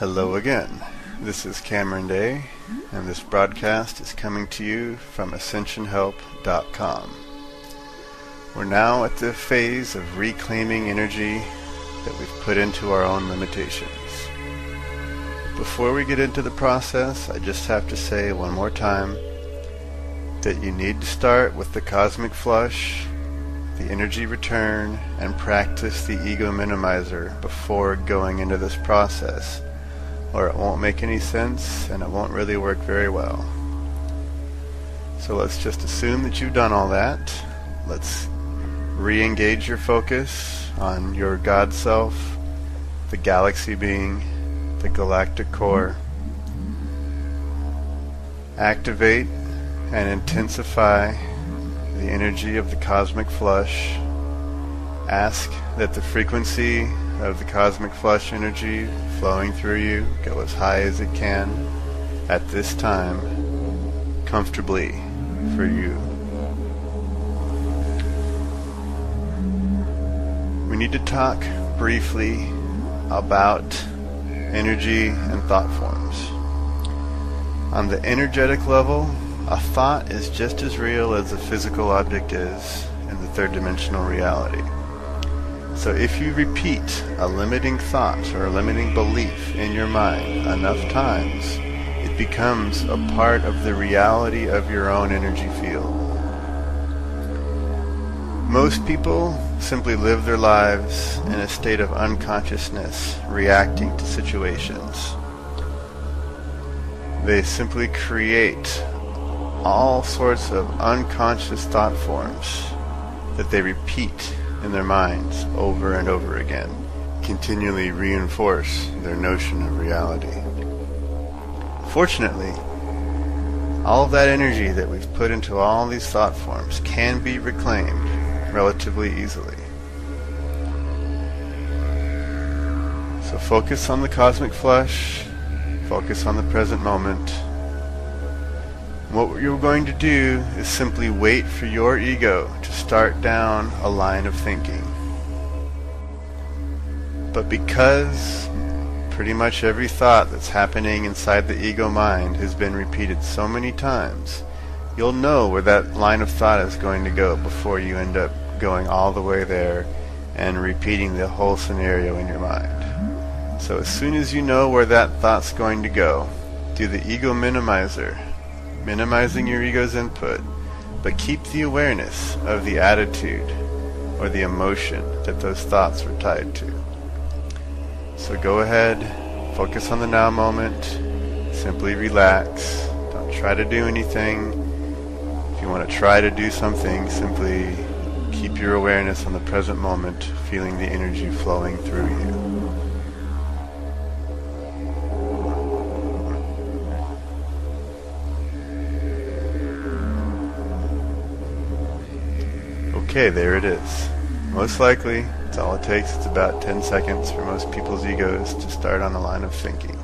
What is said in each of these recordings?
Hello again. This is Cameron Day, and this broadcast is coming to you from AscensionHelp.com. We're now at the phase of reclaiming energy that we've put into our own limitations. Before we get into the process, I just have to say one more time that you need to start with the cosmic flush, the energy return, and practice the ego minimizer before going into this process, or it won't make any sense and it won't really work very well. So let's just assume that you've done all that. Let's re-engage your focus on your God self, the galaxy being, the galactic core. Activate and intensify the energy of the cosmic flush. Ask that the frequency of the cosmic flush energy flowing through you go as high as it can at this time, comfortably for you. We need to talk briefly about energy and thought forms. On the energetic level, a thought is just as real as a physical object is in the third dimensional reality. So if you repeat a limiting thought or a limiting belief in your mind enough times, it becomes a part of the reality of your own energy field. Most people simply live their lives in a state of unconsciousness, reacting to situations. They simply create all sorts of unconscious thought forms that they repeat in their minds over and over again, continually reinforce their notion of reality. Fortunately, all of that energy that we've put into all these thought forms can be reclaimed relatively easily. So focus on the cosmic flush, focus on the present moment. What you're going to do is simply wait for your ego to start down a line of thinking. But because pretty much every thought that's happening inside the ego mind has been repeated so many times, you'll know where that line of thought is going to go before you end up going all the way there and repeating the whole scenario in your mind. So as soon as you know where that thought's going to go, do the ego minimizer, minimizing your ego's input, but keep the awareness of the attitude or the emotion that those thoughts were tied to. So go ahead, focus on the now moment, simply relax, don't try to do anything. If you want to try to do something, simply keep your awareness on the present moment, feeling the energy flowing through you. Okay, there it is. Most likely, it's all it takes. It's about 10 seconds for most people's egos to start on a line of thinking.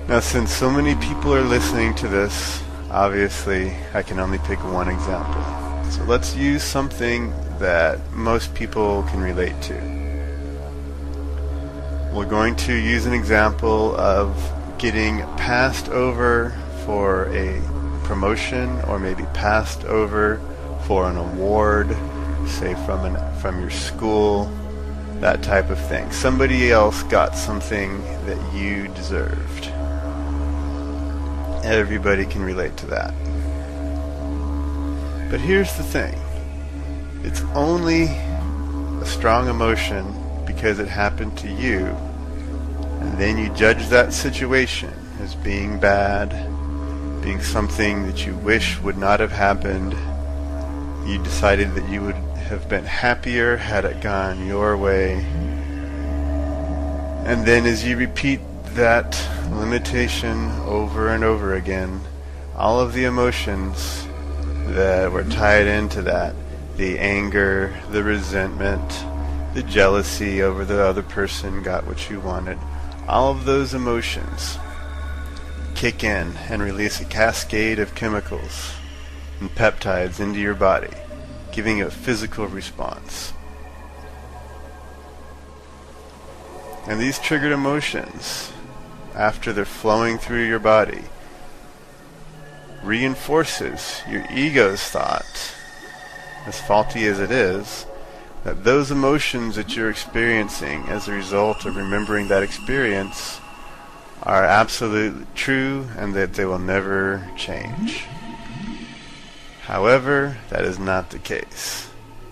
Now, since so many people are listening to this, obviously, I can only pick one example. So let's use something that most people can relate to. We're going to use an example of getting passed over for a promotion, or maybe passed over for an award, say from your school, that type of thing. Somebody else got something that you deserved. Everybody can relate to that. But here's the thing. It's only a strong emotion because it happened to you, and then you judge that situation as being bad, being something that you wish would not have happened. You decided that you would have been happier had it gone your way. And then as you repeat that limitation over and over again, all of the emotions that were tied into that, the anger, the resentment, the jealousy over the other person got what you wanted, all of those emotions kick in and release a cascade of chemicals and peptides into your body, giving you a physical response. And these triggered emotions, after they're flowing through your body, reinforces your ego's thought, as faulty as it is, that those emotions that you're experiencing as a result of remembering that experience are absolutely true and that they will never change. However, that is not the case.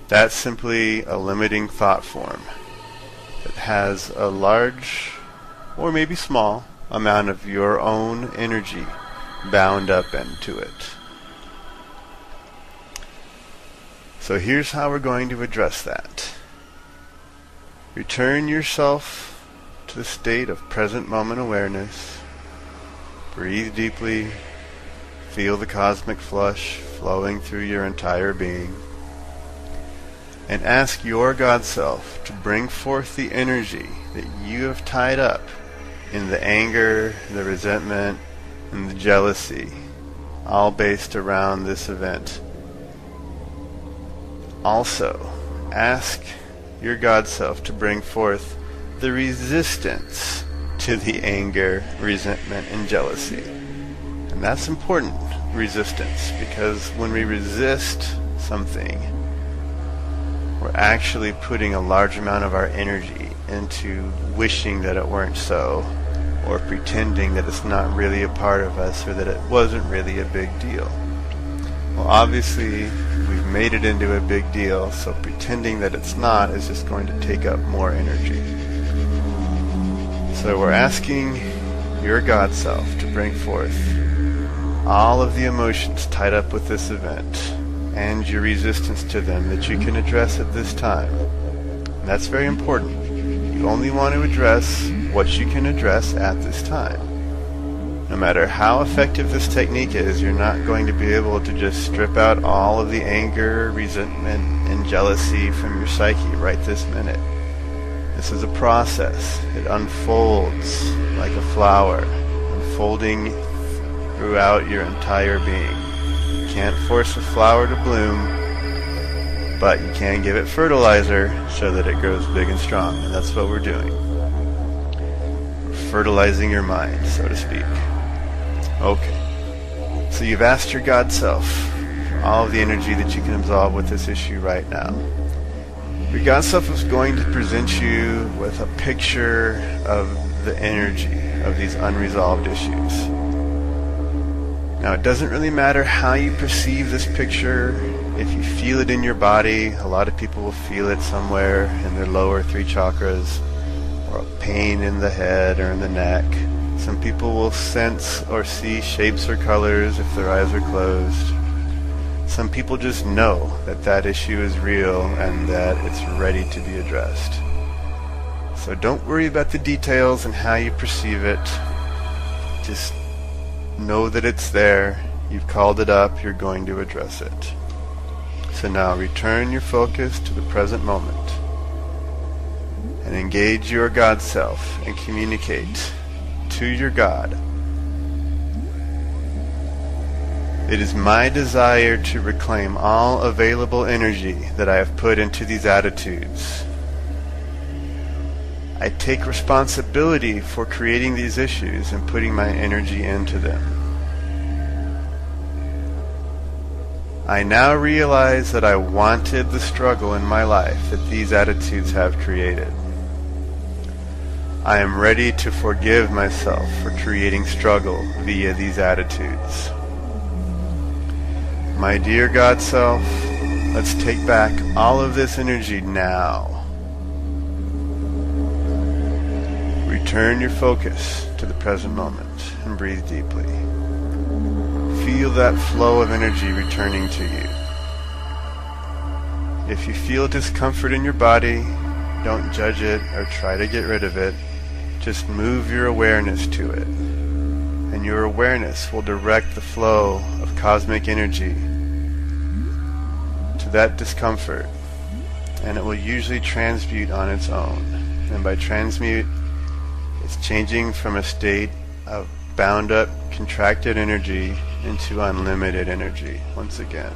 That's simply a limiting thought form that has a large, or maybe small, amount of your own energy bound up into it. So here's how we're going to address that. Return yourself to the state of present moment awareness. Breathe deeply. Feel the cosmic flush flowing through your entire being. And ask your God Self to bring forth the energy that you have tied up in the anger, the resentment, and the jealousy, all based around this event. Also, ask your God Self to bring forth the resistance to the anger, resentment, and jealousy. And that's important, resistance, because when we resist something, we're actually putting a large amount of our energy into wishing that it weren't so, or pretending that it's not really a part of us, or that it wasn't really a big deal. Well, obviously, we've made it into a big deal, so pretending that it's not is just going to take up more energy. So we're asking your God Self to bring forth all of the emotions tied up with this event and your resistance to them that you can address at this time. And that's very important. You only want to address what you can address at this time. No matter how effective this technique is, you're not going to be able to just strip out all of the anger, resentment, and jealousy from your psyche right this minute. This is a process. It unfolds like a flower, unfolding throughout your entire being. You can't force a flower to bloom, but you can give it fertilizer so that it grows big and strong. And that's what we're doing. We're fertilizing your mind, so to speak. Okay, so you've asked your God Self for all of the energy that you can absolve with this issue right now. Your God Self is going to present you with a picture of the energy of these unresolved issues. Now, it doesn't really matter how you perceive this picture. If you feel it in your body, a lot of people will feel it somewhere in their lower 3 chakras, or a pain in the head or in the neck. Some people will sense or see shapes or colors if their eyes are closed. Some people just know that that issue is real and that it's ready to be addressed. So don't worry about the details and how you perceive it. Just know that it's there. You've called it up. You're going to address it. So now return your focus to the present moment and engage your God Self and communicate to your God. It is my desire to reclaim all available energy that I have put into these attitudes. I take responsibility for creating these issues and putting my energy into them. I now realize that I wanted the struggle in my life that these attitudes have created. I am ready to forgive myself for creating struggle via these attitudes. My dear God Self, let's take back all of this energy now. Return your focus to the present moment and breathe deeply. Feel that flow of energy returning to you. If you feel discomfort in your body, don't judge it or try to get rid of it. Just move your awareness to it. And your awareness will direct the flow of cosmic energy to that discomfort. And it will usually transmute on its own. And by transmute, it's changing from a state of bound up, contracted energy into unlimited energy once again.